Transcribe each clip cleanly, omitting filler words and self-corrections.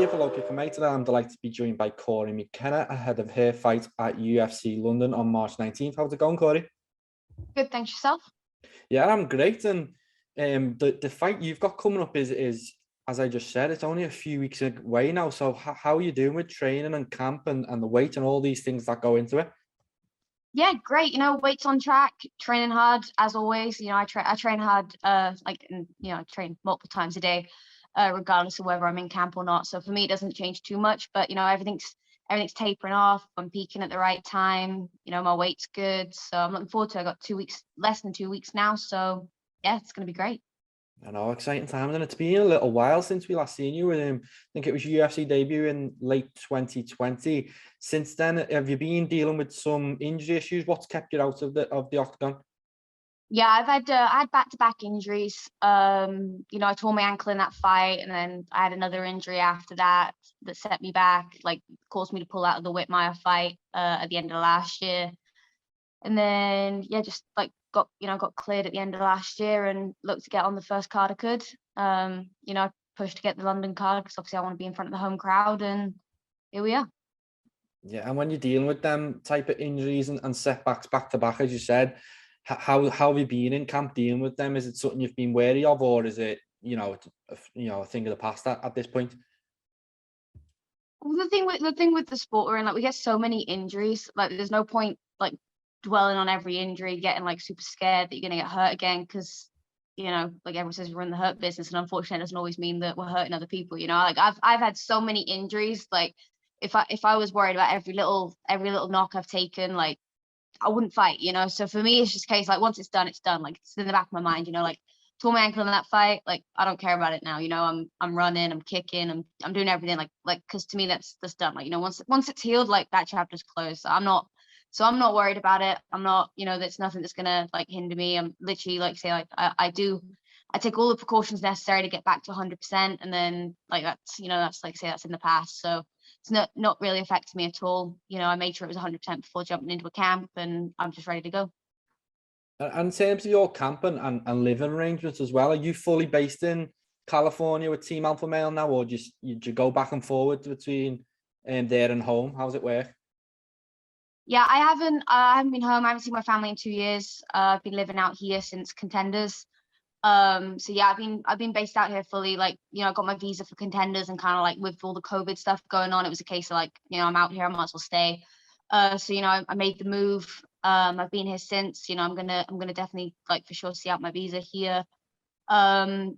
here for LowKick mate. Today I'm delighted to be joined by Cory McKenna ahead of her fight at UFC London on March 19th. How's it going, Cory? Good, thanks. Yourself? Yeah, I'm great. And the fight you've got coming up is as I just said, it's only a few weeks away now. So how are you doing with training and camp and the weight and all these things that go into it? Yeah, great. Weight's on track, training hard as always. I train hard, I train multiple times a day, regardless of whether I'm in camp or not. So for me, it doesn't change too much, but everything's tapering off. I'm peaking at the right time. My weight's good. So I'm looking forward to it. I got 2 weeks, less than 2 weeks now. So yeah, it's going to be great. I know, exciting times, and it's been a little while since we last seen you. With I think it was your UFC debut in late 2020. Since then, have you been dealing with some injury issues? What's kept you out of the octagon? Yeah, I had back-to-back injuries. I tore my ankle in that fight, and then I had another injury after that set me back, caused me to pull out of the Whitmire fight at the end of last year. And then got cleared at the end of last year and looked to get on the first card I could. I pushed to get the London card because obviously I want to be in front of the home crowd, and here we are. Yeah, and when you're dealing with them type of injuries and setbacks back to back, as you said, how have you been in camp dealing with them? Is it something you've been wary of, or is it a thing of the past at this point? Well, the thing with the sport we're in, we get so many injuries. There's no point dwelling on every injury, getting super scared that you're gonna get hurt again, because everyone says we're in the hurt business, and unfortunately it doesn't always mean that we're hurting other people. I've had so many injuries. If I was worried about every little knock I've taken, I wouldn't fight. So for me, it's just a case once it's done, it's done. It's in the back of my mind. Tore my ankle in that fight, I don't care about it now. I'm running, I'm kicking, I'm doing everything because to me that's done. Once it's healed, that chapter's closed. So I'm not worried about it. I'm not, there's nothing that's gonna hinder me. I'm literally I take all the precautions necessary to get back to 100%, and then that's that's in the past. So it's not really affected me at all. I made sure it was 100% before jumping into a camp, and I'm just ready to go. And in terms of your camp and living arrangements as well, are you fully based in California with Team Alpha Male now, or do you go back and forward between there and home? How does it work? Yeah, I haven't been home. I haven't seen my family in 2 years. I've been living out here since Contenders. So yeah, I've been based out here fully. I got my visa for Contenders, and kind of with all the COVID stuff going on, it was a case of I'm out here, I might as well stay. So I made the move. I've been here since. I'm gonna definitely for sure see out my visa here. And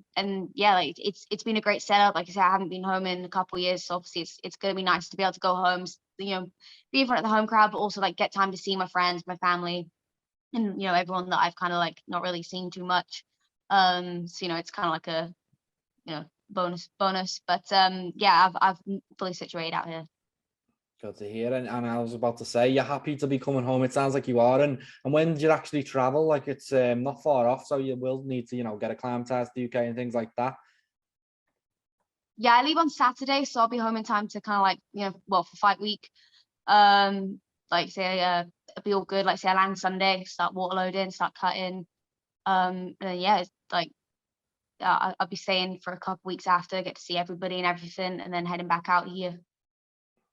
yeah, it's been a great setup. Like I said, I haven't been home in a couple of years, so obviously it's gonna be nice to be able to go home, be in front of the home crowd, but also get time to see my friends, my family, and everyone that I've kind of not really seen too much. So it's kind of a bonus. But yeah, I've fully situated out here. Good to hear. And I was about to say, you're happy to be coming home. It sounds like you are. And when did you actually travel? It's not far off, so you will need to get a climb test, the UK and things like that. Yeah, I leave on Saturday, so I'll be home in time to kind of for fight week. I'll be all good. I land Sunday, start water loading, start cutting. And then yeah, it's I'll be staying for a couple weeks after, get to see everybody and everything, and then heading back out here.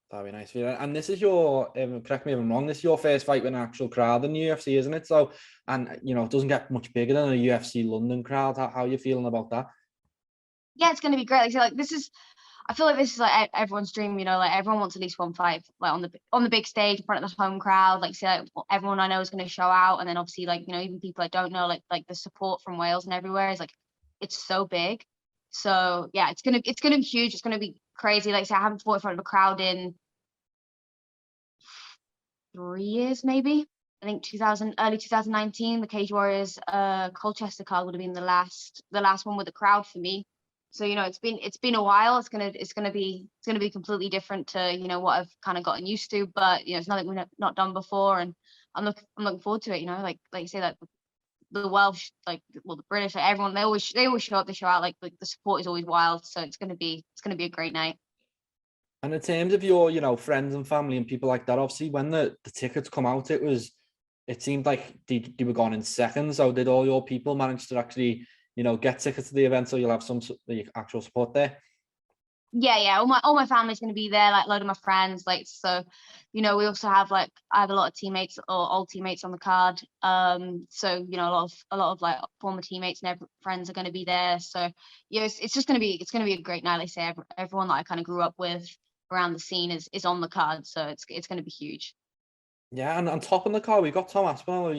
That'd be nice for you. And this is your, correct me if I'm wrong, this is your first fight with an actual crowd in the UFC, isn't it? So, and it doesn't get much bigger than a UFC London crowd. How are you feeling about that? Yeah, it's gonna be great. I feel like this is everyone's dream. Everyone wants at least one fight on the big stage in front of the home crowd. Everyone I know is gonna show out, and then obviously even people I don't know, the support from Wales and everywhere is it's so big. So yeah, it's gonna be huge. It's gonna be crazy. I haven't fought in front of a crowd in 3 years, maybe. I think early 2019, the Cage Warriors Colchester card would have been the last one with a crowd for me. So it's been a while. It's gonna be completely different to what I've kind of gotten used to. But it's nothing we've not done before, and I'm looking forward to it. Like you say, the Welsh, the British, everyone, they always show up, they show out. The support is always wild. So it's gonna be a great night. And in terms of your friends and family and people like that, obviously when the tickets come out, it seemed like they were gone in seconds. So did all your people manage to actually get tickets to the event, so you'll have some the actual support there? Yeah. All my family's going to be there, like a load of my friends. Like, so, we also have I have a lot of teammates or old teammates on the card. So, a lot of like former teammates and friends are going to be there. So, it's just going to be, a great night. Like I say, everyone that I kind of grew up with around the scene is on the card. So it's going to be huge. Yeah, and on top of the card, we've got Tom Aspinall,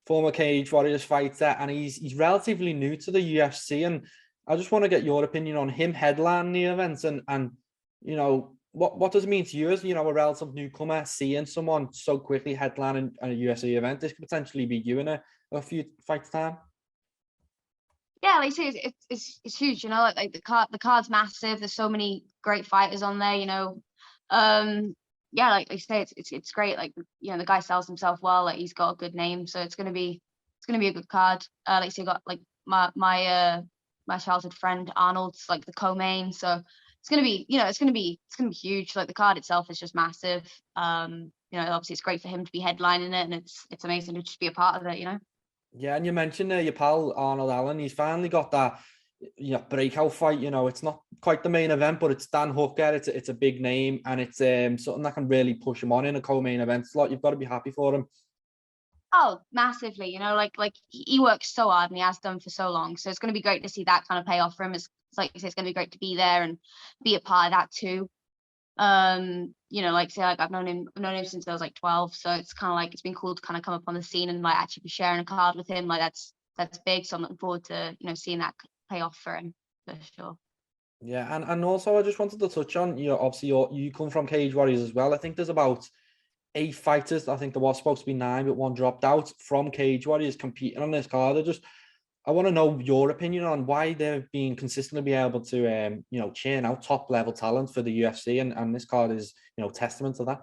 former Cage Warriors fighter, and he's relatively new to the UFC. And I just want to get your opinion on him headlining the event, and what does it mean to you as a relative newcomer, seeing someone so quickly headlining a UFC event? This could potentially be you in a few fights time. Yeah, like I say, it's huge. Like the card's massive. There's so many great fighters on there. Yeah, like I say, it's great. Like, the guy sells himself well. Like, he's got a good name, so it's gonna be a good card. Like I say, got like my childhood friend Arnold's like the co-main, so it's gonna be huge. Like, the card itself is just massive. Obviously it's great for him to be headlining it, and it's amazing to just be a part of it. Yeah, and you mentioned your pal Arnold Allen. He's finally got that breakout fight. It's not quite the main event, but it's Dan Hooker. It's a big name, and it's something that can really push him on in a co-main event slot. You've got to be happy for him. Oh, massively. Like he works so hard and he has done for so long. So it's going to be great to see that kind of pay off for him. It's like you say, it's going to be great to be there and be a part of that too. Like say, like I've known him since I was like 12. So it's kind of like, it's been cool to kind of come up on the scene and like actually be sharing a card with him. Like that's big. So I'm looking forward to, seeing that pay off for him for sure. Yeah, and also I just wanted to touch on, obviously you come from Cage Warriors as well. I think there's about 8 fighters. I think there was supposed to be 9, but 1 dropped out from Cage Warriors competing on this card. I want to know your opinion on why they've been consistently be able to, churn out top level talent for the UFC, and this card is, testament to that.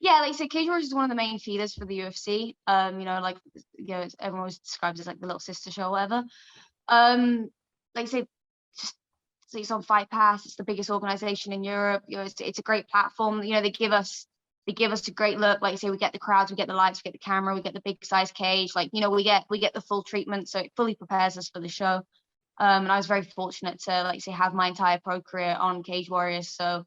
Yeah, like I said, Cage Warriors is one of the main feeders for the UFC. Everyone always describes it as like the little sister show or whatever. Like I say, just so it's on Fight Pass. It's the biggest organization in Europe. It's a great platform. They give us a great look. Like I say, we get the crowds, we get the lights, we get the camera, we get the big size cage. Like, we get the full treatment. So it fully prepares us for the show. And I was very fortunate to, like I say, have my entire pro career on Cage Warriors. So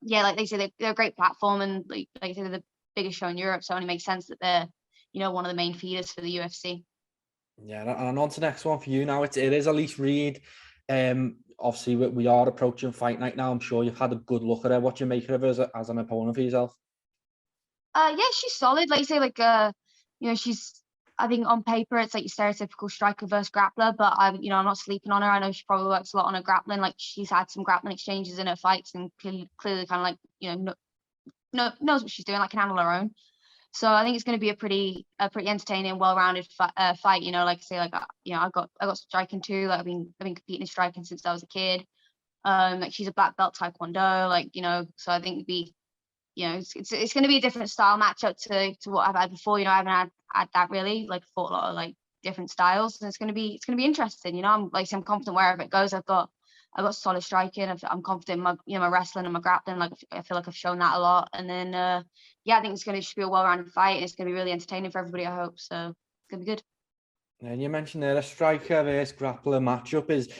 yeah, like they say, they're a great platform, and like I say, they're the biggest show in Europe. So it only makes sense that they're, one of the main feeders for the UFC. Yeah, and on to the next one for you now. It is Elise Reed. Obviously we are approaching fight night now. I'm sure you've had a good look at her. What do you make of her as an opponent for yourself? Yeah, she's solid. Like you say, like she's, I think on paper it's like your stereotypical striker versus grappler, but I'm not sleeping on her. I know she probably works a lot on her grappling. Like, she's had some grappling exchanges in her fights and clearly kind of like knows what she's doing, like can handle her own. So I think it's going to be a pretty entertaining, well-rounded fight. Like I say, like I got striking too. Like I've been competing in striking since I was a kid. Like she's a black belt taekwondo. Like so I think it'd be, it's going to be a different style matchup to what I've had before. I haven't had that really. Like, fought a lot of like different styles, and it's going to be interesting. I'm confident wherever it goes. I've got solid striking. I'm confident in my wrestling and my grappling. Like, I feel like I've shown that a lot. And then I think it's going to just be a well-rounded fight, and it's going to be really entertaining for everybody, I hope. So it's going to be good. And you mentioned there a striker versus grappler matchup is,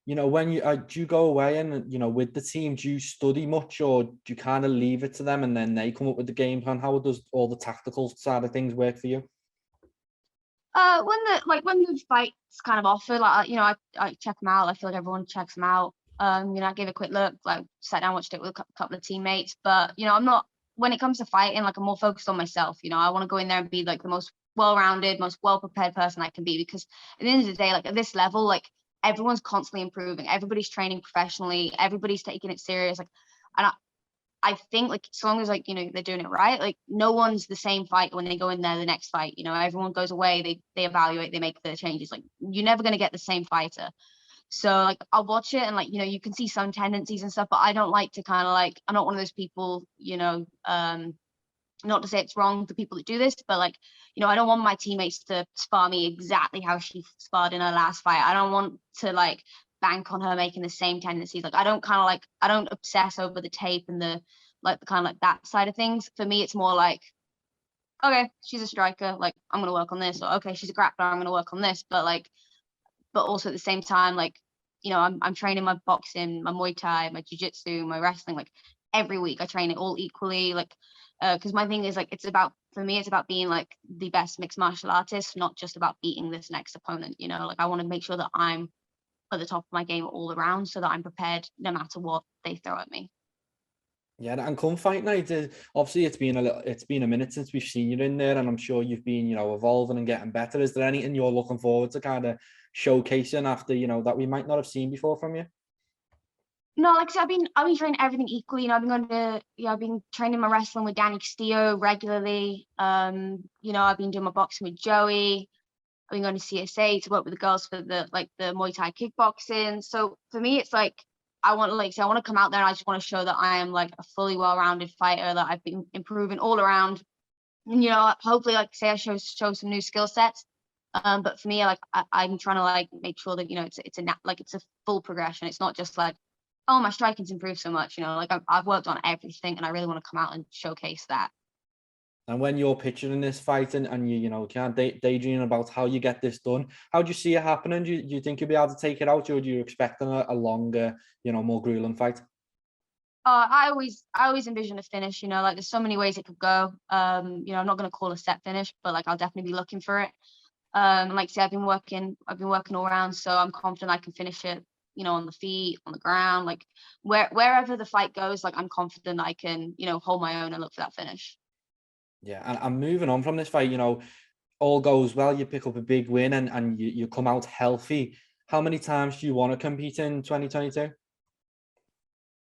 when you do you go away and with the team, do you study much, or do you kind of leave it to them and then they come up with the game plan? How does all the tactical side of things work for you? When the fight's kind of offered, like I check them out. I feel like everyone checks them out. I gave a quick look, like sat down, watched it with a couple of teammates. But I'm not, when it comes to fighting, like I'm more focused on myself. I want to go in there and be like the most well-rounded, most well-prepared person I can be, because at the end of the day, like at this level, like everyone's constantly improving. Everybody's training professionally. Everybody's taking it serious. Like, and I think, like, as long as like they're doing it right, like no one's the same fight when they go in there the next fight. Everyone goes away, they evaluate, they make the changes. Like, you're never going to get the same fighter. So like I'll watch it and like you can see some tendencies and stuff, but I don't like to kind of like, I'm not one of those people, not to say it's wrong to people that do this, but like I don't want my teammates to spar me exactly how she sparred in her last fight. I don't want to like bank on her making the same tendencies. Like, I don't obsess over the tape and the kind of like that side of things. For me, it's more like, okay, she's a striker, like I'm gonna work on this, or okay, she's a grappler, I'm gonna work on this. But also at the same time, like I'm training my boxing, my Muay Thai, my jiu-jitsu, my wrestling, like every week I train it all equally, like because my thing is like for me it's about being like the best mixed martial artist, not just about beating this next opponent. Like I want to make sure that I'm at the top of my game all around, so that I'm prepared no matter what they throw at me. Yeah, and come fight night, obviously it's been a minute since we've seen you in there, and I'm sure you've been, evolving and getting better. Is there anything you're looking forward to kind of showcasing after, that we might not have seen before from you? No, like I said, I've been training everything equally. I've been training my wrestling with Danny Castillo regularly. I've been doing my boxing with Joey. I've been going to CSA to work with the girls for the Muay Thai kickboxing. So for me, it's like I want to come out there and I just want to show that I am like a fully well-rounded fighter, that I've been improving all around. And hopefully, like I show some new skill sets. But for me, like I'm trying to like make sure that it's a full progression. It's not just like, oh, my striking's improved so much. Like I've worked on everything, and I really want to come out and showcase that. And when you're picturing this fight and you can't daydream about how you get this done, how do you see it happening? Do you think you'll be able to take it out, or do you expect a longer, more grueling fight? I always envision a finish. Like there's so many ways it could go. I'm not going to call a set finish, but like I'll definitely be looking for it. Like I say, I've been working all around, so I'm confident I can finish it. On the feet, on the ground, like wherever the fight goes, like I'm confident I can, hold my own and look for that finish. Yeah, and I'm moving on from this fight, all goes well, you pick up a big win and you come out healthy. How many times do you want to compete in 2022?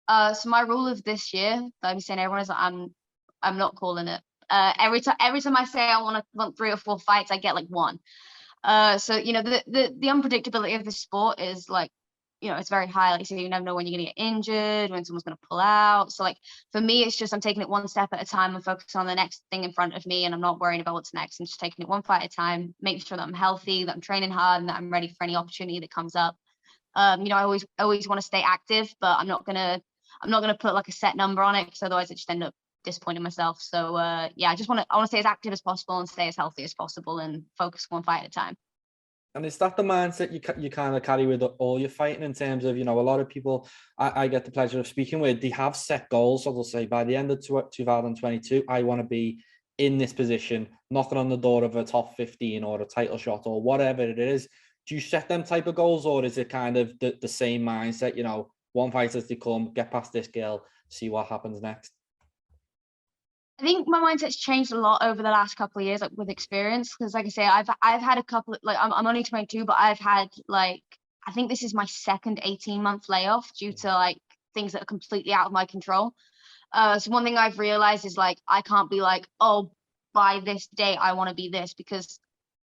So my rule of this year that I'm saying everyone is like, I'm not calling it. Every time I say I want 3 or 4 fights, I get like 1. So the unpredictability of the sport is like, it's very high. Like, so you never know when you're going to get injured, when someone's going to pull out. So like, for me, it's just, I'm taking it one step at a time and focusing on the next thing in front of me. And I'm not worrying about what's next. I'm just taking it one fight at a time, making sure that I'm healthy, that I'm training hard, and that I'm ready for any opportunity that comes up. I always want to stay active, but I'm not going to put like a set number on it, because otherwise I just end up disappointing myself. So I want to stay as active as possible and stay as healthy as possible and focus one fight at a time. And is that the mindset you kind of carry with all your fighting, in terms of, a lot of people I get the pleasure of speaking with, they have set goals. So they'll say, by the end of 2022, I want to be in this position, knocking on the door of a top 15 or a title shot or whatever it is. Do you set them type of goals, or is it kind of the same mindset, one fight as they come, get past this girl, see what happens next? I think my mindset's changed a lot over the last couple of years, like with experience. Because like I say, I've had a couple, like I'm only 22, but I've had like, I think this is my second 18-month layoff due to like things that are completely out of my control. So one thing I've realized is like, I can't be like, oh, by this date, I want to be this, because,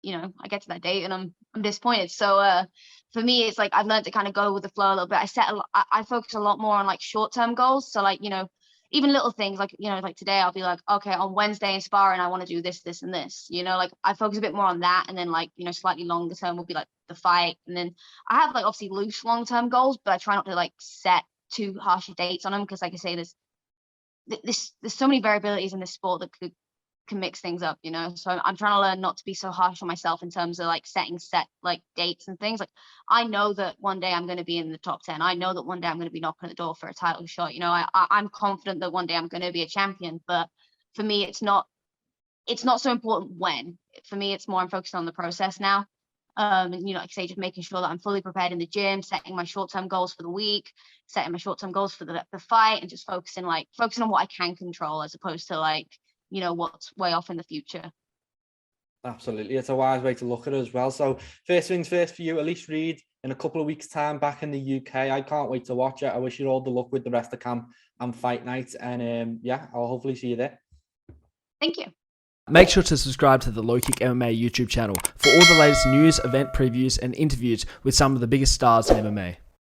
I get to that date and I'm disappointed. So for me, it's like, I've learned to kind of go with the flow a little bit. I focus a lot more on like short-term goals. So like, even little things like, like today I'll be like, okay, on Wednesday in sparring, I want to do this, this, and this, like I focus a bit more on that. And then like, slightly longer term will be like the fight. And then I have like obviously loose long-term goals, but I try not to like set too harsh dates on them. Because like I say, there's so many variabilities in this sport that can mix things up, so I'm trying to learn not to be so harsh on myself in terms of like setting set like dates and things. Like I know that one day I'm going to be in the top 10. I know that one day I'm going to be knocking at the door for a title shot. I'm confident that one day I'm going to be a champion, but for me it's not so important when. For me it's more, I'm focused on the process now. And like I say, just making sure that I'm fully prepared in the gym, setting my short-term goals for the week, setting my short-term goals for the fight, and just focusing on what I can control, as opposed to like, what's way off in the future. Absolutely. It's a wise way to look at it as well. So first things first for you, Elise Reed, in a couple of weeks' time back in the UK. I can't wait to watch it. I wish you all the luck with the rest of camp and fight night. And I'll hopefully see you there. Thank you. Make sure to subscribe to the LowKick MMA YouTube channel for all the latest news, event previews, and interviews with some of the biggest stars in MMA.